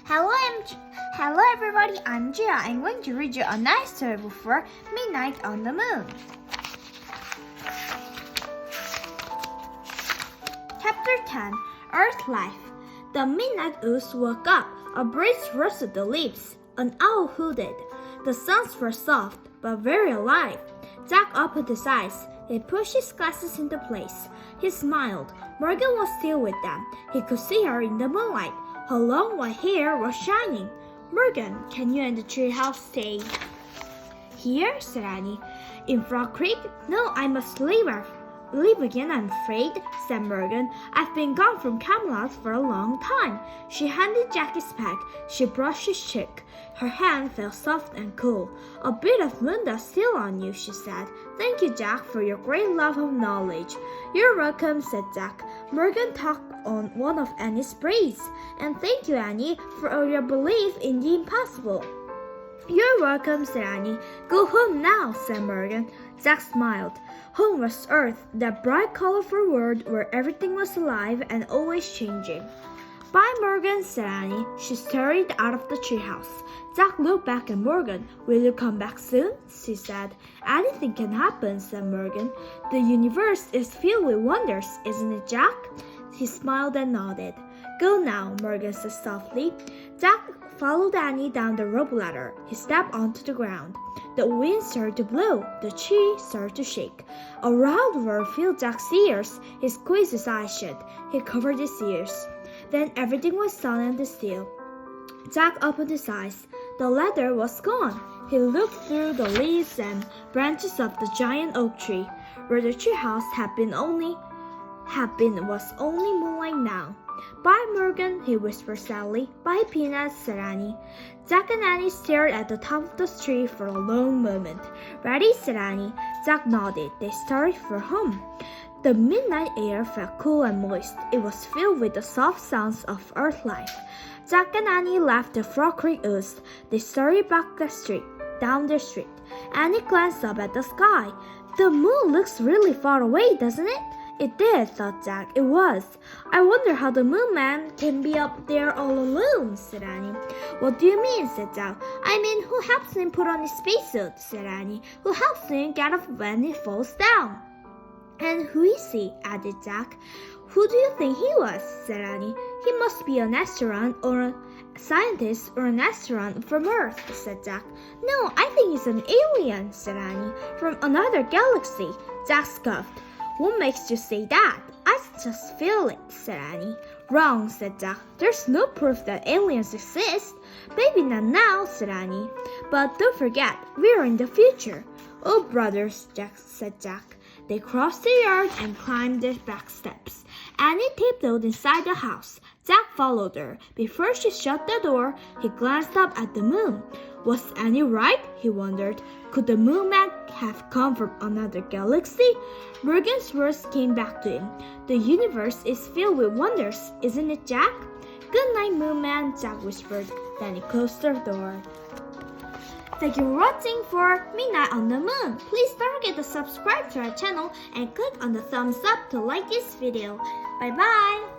Hello everybody, I'm Jireh. I'm going to read you a nice story before midnight on the moon. Chapter 10, Earth Life. The midnight ooze woke up. A breeze rustled the leaves. An owl hooted. The sounds were soft, but very alive. Jack opened his eyes. He pushed his glasses into place. He smiled. Morgan was still with them. He could see her in the moonlight. Her long white hair was shining. "Morgan, can you and the treehouse stay here?" said Annie. "In Frog Creek? No, I must leave again, I'm afraid," said Morgan. "I've been gone from Camelot for a long time." She handed Jack his pack. She brushed his cheek. Her hand felt soft and cool. "A bit of moon dust still on you," she said. "Thank you, Jack, for your great love of knowledge." "You're welcome," said Jack. Morgan talked on one of Annie's braids. "And thank you, Annie, for all your belief in the impossible." "You're welcome," said Annie. "Go home now," said Morgan. Jack smiled. Home was Earth, that bright, colorful world where everything was alive and always changing. "Bye, Morgan," said Annie. She scurried out of the treehouse. Jack looked back at Morgan. "Will you come back soon?" she said. "Anything can happen," said Morgan. "The universe is filled with wonders, isn't it, Jack?" He smiled and nodded. "Go now," Morgan said softly. Jack followed Annie down the rope ladder. He stepped onto the ground. The wind started to blow. The tree started to shake. A loud roar filled Jack's ears. He squeezed his eyes shut. He covered his ears. Then everything was silent and still. Jack opened his eyes. The ladder was gone. He looked through the leaves and branches of the giant oak tree. Where the treehouse had been was only moonlight now. "Bye, Morgan," he whispered sadly. "Bye, Peanuts," said Annie. Jack and Annie stared at the top of the tree for a long moment. "Ready?" said Annie. Jack nodded. They started for home. The midnight air felt cool and moist. It was filled with the soft sounds of earth life. Jack and Annie left the Frog Creek ooze. They started down the street. Annie glanced up at the sky. "The moon looks really far away, doesn't it?" "It did," thought Jack. "It was. I wonder how the moon man can be up there all alone," said Annie. "What do you mean?" said Jack. "I mean, who helps him put on his spacesuit?" said Annie. "Who helps him get up when he falls down?" "And who is he?" added Jack. "Who do you think he was?" said Annie. "He must be an astronaut or a scientist or an astronaut from Earth," said Jack. "No, I think he's an alien," said Annie. "From another galaxy." Jack scoffed. "What makes you say that?" "I just feel it," said Annie. "Wrong," said Jack. "There's no proof that aliens exist." "Maybe not now," said Annie. "But don't forget, we're in the future." "Oh, brothers," said Jack. They crossed the yard and climbed the back steps. Annie tiptoed inside the house. Jack followed her. Before she shut the door, he glanced up at the moon. Was Annie right? He wondered. Could the moon man have come from another galaxy? Morgan's words came back to him. "The universe is filled with wonders, isn't it, Jack?" "Good night, moon man," Jack whispered. Then he closed the door. Thank you for watching for Midnight on the Moon. Please don't forget to subscribe to our channel and click on the thumbs up to like this video. Bye bye!